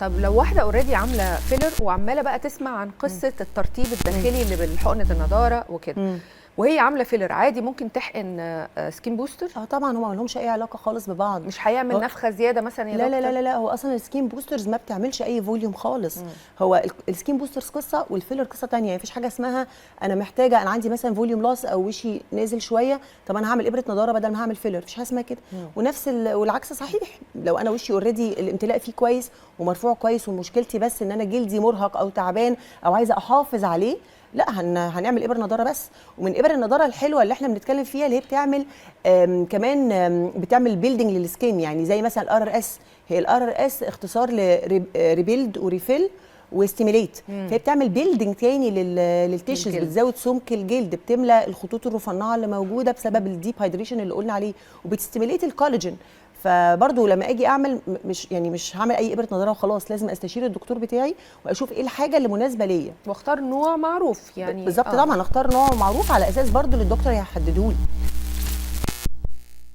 طب لو واحدة اوريدي عاملة فيلر وعمالة بقى تسمع عن قصة الترطيب الداخلي اللي بالحقنة النضارة وكده، وهي عاملة فيلر عادي ممكن تحقن سكين بوستر؟ طبعا هو ما لهمش اي علاقه خالص ببعض. مش هيعمل نفخة زيادة مثلا يا لا دكتور؟ لا لا لا هو اصلا السكين بوسترز ما بتعملش اي فوليوم خالص. هو السكين بوسترز قصه والفيلر قصه ثانيه. يعني مفيش حاجه اسمها انا محتاجه، انا عندي مثلا فوليوم لاس او وشي نازل شويه، طب انا هعمل ابره نضاره بدل ما هعمل فيلر. مفيش حاجه اسمها كده. ونفس والعكس صحيح. لو انا وشي اوريدي الامتلاء فيه كويس ومرفوع كويس ومشكلتي بس ان انا جلدي مرهق او تعبان او عايزه احافظ عليه، لا هنعمل ابر نضاره بس. ومن ابر النضاره الحلوه اللي احنا بنتكلم فيها اللي هي بتعمل كمان بتعمل بيلدينج للسكين. يعني زي مثلا الار ار اس، هي الار ار اس اختصار لريبيلد وريفيل وستيميليت. فهي بتعمل بيلدينج تاني للتيشوز، بتزود سمك الجلد، بتملى الخطوط الرفيعه اللي موجوده بسبب الديب هايدريشن اللي قلنا عليه، وبتستيميليت الكولاجين. فبرضه لما اجي اعمل مش هعمل اي ابره نضاره وخلاص، لازم استشير الدكتور بتاعي واشوف ايه الحاجه اللي مناسبه ليا، واختار نوع معروف يعني. بالظبط. طبعا اختار نوع معروف على اساس برضه اللي الدكتور هيحدده لي.